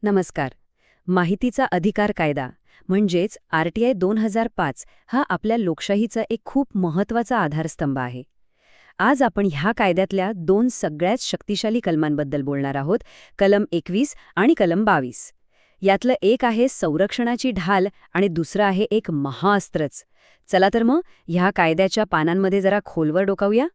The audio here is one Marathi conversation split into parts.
नमस्कार. माहितीचा अधिकार कायदा म्हणजेच आरटीआय 2005 हा आपल्या लोकशाहीचा एक खूप महत्त्वाचा आधारस्तंभ आहे. आज आपण ह्या कायद्यातल्या दोन सगळ्यात शक्तिशाली कलमांबद्दल बोलणार आहोत, कलम 21 आणि कलम 22. यातलं एक आहे संरक्षणाची ढाल आणि दुसरं आहे एक महाअस्त्रच. चला तर मग ह्या कायद्याच्या पानांमध्ये जरा खोलवर डोकावूया.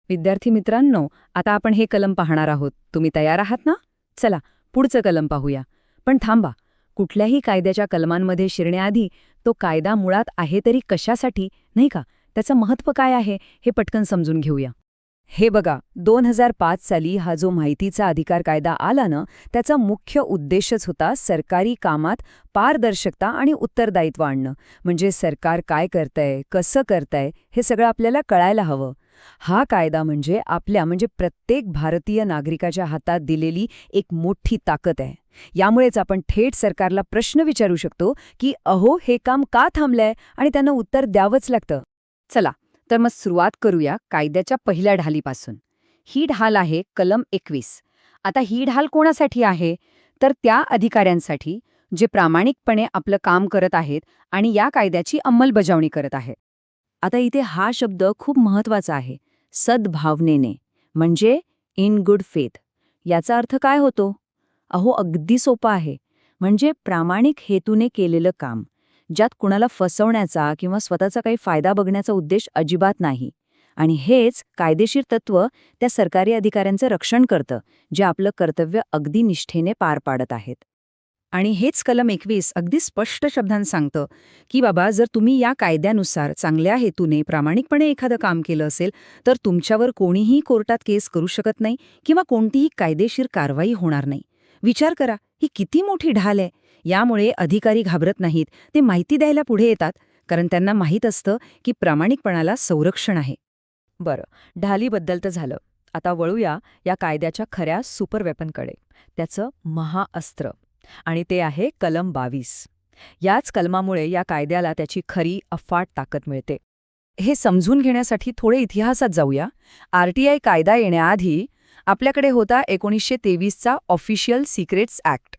विद्यार्थी मित्रांनो, आता आपण हे कलम पाहणार आहोत. तुम्ही तयार आहात ना? चला पुढचं कलम पाहूया. पण थांबा, कुठल्याही कायद्याच्या कलमांमध्ये शिरण्याआधी तो कायदा मुळात आहे तरी कशासाठी, नाही का, त्याचं महत्त्व काय आहे हे पटकन समजून घेऊया. हे बघा, 2005 साली हा जो माहितीचा अधिकार कायदा आला ना, त्याचा मुख्य उद्देशच होता सरकारी कामात पारदर्शकता आणि उत्तरदायित्व आणणं. म्हणजे सरकार काय करतंय, कसं करतंय हे सगळं आपल्याला कळायला हवं. हा कायदा म्हणजे प्रत्येक भारतीय नागरिकाच्या हातात दिलेली एक मोठी ताकद आहे. यामुळेच आपण थेट सरकारला प्रश्न विचारू शकतो की अहो, हे काम का थांबलंय, आणि त्यांना उत्तर द्यावंच लागतं. चला तर मग सुरुवात करूया कायद्याच्या पहिल्या ढालीपासून. ही ढाल आहे कलम 21. आता ही ढाल कोणासाठी आहे? तर त्या अधिकाऱ्यांसाठी जे प्रामाणिकपणे आपलं काम करत आहेत आणि या कायद्याची अंमलबजावणी करत आहेत. आता इथे हा शब्द खूप महत्वाचा आहे, सद्भावनेने, म्हणजे इन गुड फेथ. याचा अर्थ काय होतो? अहो, अगदी सोपा आहे. म्हणजे प्रामाणिक हेतूने केलेलं काम, ज्यात कुणाला फसवण्याचा किंवा स्वतःचा काही फायदा बघण्याचा उद्देश अजिबात नाही. आणि हेच कायदेशीर तत्त्व त्या सरकारी अधिकाऱ्यांचं रक्षण करतं, जे आपलं कर्तव्य अगदी निष्ठेने पार पाडत आहेत. आणि हेच कलम 21 अगदी स्पष्ट शब्दांत सांगतं की बाबा, जर तुम्ही या कायद्यानुसार चांगल्या हेतूने प्रामाणिकपणे एखादं काम केलं असेल तर तुमच्यावर कोणीही कोर्टात केस करू शकत नाही किंवा कोणतीही कायदेशीर कारवाई होणार नाही. विचार करा, ही किती मोठी ढाल आहे. यामुळे अधिकारी घाबरत नाहीत, ते माहिती द्यायला पुढे येतात, कारण त्यांना माहीत असतं की प्रामाणिकपणाला संरक्षण आहे. बरं, ढालीबद्दल तर झालं. आता वळूया या कायद्याच्या खऱ्या सुपर वेपनकडे, त्याचं महाअस्त्र. आणि ते आहे कलम 22. याच कलमामुळे या कायद्याला त्याची खरी अफाट ताकद मिळते. हे समजून घेण्यासाठी थोडे इतिहासात जाऊया. आरटीआय कायदा येण्याआधी आपल्याकडे होता 1923चा ऑफिशियल सिक्रेट्स ॲक्ट.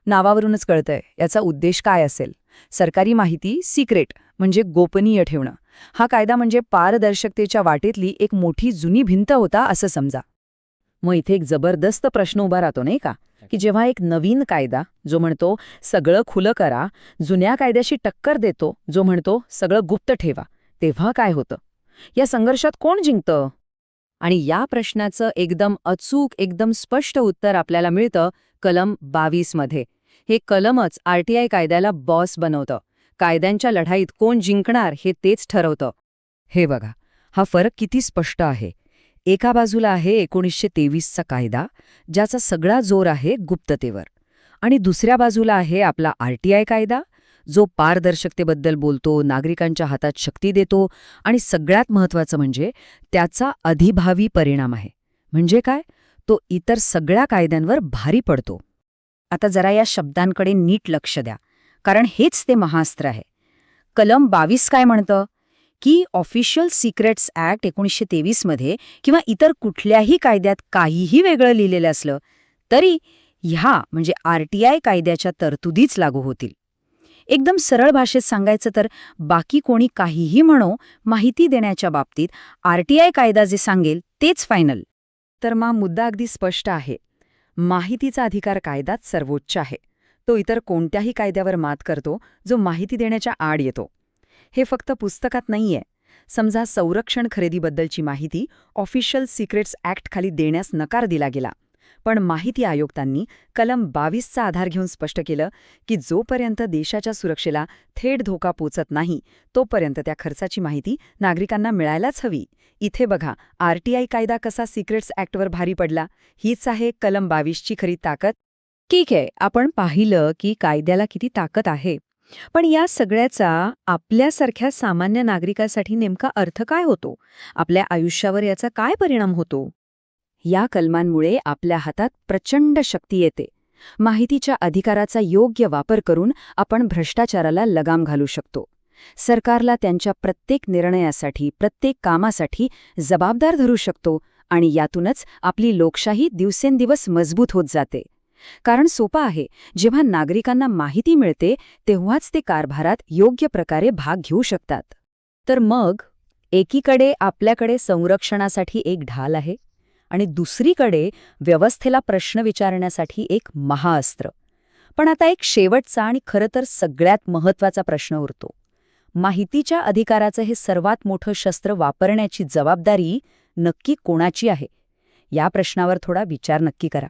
नावावरूनच कळतंय याचा उद्देश काय असेल. सरकारी माहिती सिक्रेट म्हणजे गोपनीय ठेवणं. हा कायदा म्हणजे पारदर्शकतेच्या वाटेतली एक मोठी जुनी भिंत होता असं समजा. मग इथे एक जबरदस्त प्रश्न उभा राहतो, नाही का, की जेव्हा एक नवीन कायदा जो म्हणतो सगळं खुलं करा, जुन्या कायद्याशी टक्कर देतो जो म्हणतो सगळं गुप्त ठेवा, तेव्हा काय होतं? या संघर्षात कोण जिंकतं? आणि या प्रश्नाचं एकदम अचूक, एकदम स्पष्ट उत्तर आपल्याला मिळतं कलम 22 मध्ये. हे कलमच आरटीआय कायद्याला बॉस बनवतं. कायद्यांच्या लढाईत कोण जिंकणार हे तेच ठरवतं. हे बघा, हा फरक किती स्पष्ट आहे. एका बाजूला आहे 1923चा कायदा, ज्याचा सगळा जोर आहे गुप्ततेवर, आणि दुसऱ्या बाजूला आहे आपला आरटीआय कायदा, जो पारदर्शकतेबद्दल बोलतो, नागरिकांच्या हातात शक्ती देतो, आणि सगळ्यात महत्त्वाचं म्हणजे त्याचा अधिभावी परिणाम आहे. म्हणजे काय? तो इतर सगळ्या कायद्यांवर भारी पडतो. आता जरा या शब्दांकडे नीट लक्ष द्या, कारण हेच ते महाअस्त्र आहे. कलम 22 काय म्हणतं की ऑफिशियल सिक्रेट्स ॲक्ट 1923 मध्ये किंवा इतर कुठल्याही कायद्यात काहीही वेगळं लिहिलेलं असलं तरी ह्या म्हणजे आरटीआय कायद्याच्या तरतुदीच लागू होतील. एकदम सरळ भाषेत सांगायचं तर बाकी कोणी काहीही म्हणो, माहिती देण्याच्या बाबतीत आरटीआय कायदा जे सांगेल तेच फायनल. तर मग मुद्दा अगदी स्पष्ट आहे. माहितीचा अधिकार कायदाच सर्वोच्च आहे. तो इतर कोणत्याही कायद्यावर मात करतो जो माहिती देण्याच्या आड येतो. हे फक्त पुस्तकात नाहीये. समजा संरक्षण खरेदीबद्दलची माहिती ऑफिशियल सिक्रेट्स ॲक्ट खाली देण्यास नकार दिला गेला, पण माहिती आयुक्तांनी कलम 22चा आधार घेऊन स्पष्ट केलं की जोपर्यंत देशाच्या सुरक्षेला थेट धोका पोचत नाही तोपर्यंत त्या खर्चाची माहिती नागरिकांना मिळायलाच हवी. इथे बघा, आरटीआय कायदा कसा सिक्रेट्स ॲक्टवर भारी पडला. हीच आहे कलम 22ची खरी ताकद. ठीक आहे, आपण पाहिलं की कायद्याला किती ताकद आहे, पण या सगळ्याचा आपल्यासारख्या सामान्य नागरिकासाठी नेमका अर्थ काय होतो? आपल्या आयुष्यावर याचा काय परिणाम होतो? या कलमांमुळे आपल्या हातात प्रचंड शक्ती येते. माहितीच्या अधिकाराचा योग्य वापर करून आपण भ्रष्टाचाराला लगाम घालू शकतो. सरकारला त्यांच्या प्रत्येक निर्णयासाठी, प्रत्येक कामासाठी जबाबदार धरू शकतो, आणि यातूनच आपली लोकशाही दिवसेंदिवस मजबूत होत जाते. कारण सोपं आहे, जेव्हा नागरिकांना माहिती मिळते तेव्हाच ते कारभारात योग्य प्रकारे भाग घेऊ शकतात. तर मग एकीकडे आपल्याकडे संरक्षणासाठी एक ढाल आहे आणि दुसरीकडे व्यवस्थेला प्रश्न विचारण्यासाठी एक महाअस्त्र. पण आता एक शेवटचा आणि खरं तर सगळ्यात महत्त्वाचा प्रश्न उरतो. माहितीच्या अधिकाराचं हे सर्वात मोठं शस्त्र वापरण्याची जबाबदारी नक्की कोणाची आहे? या प्रश्नावर थोडा विचार नक्की करा.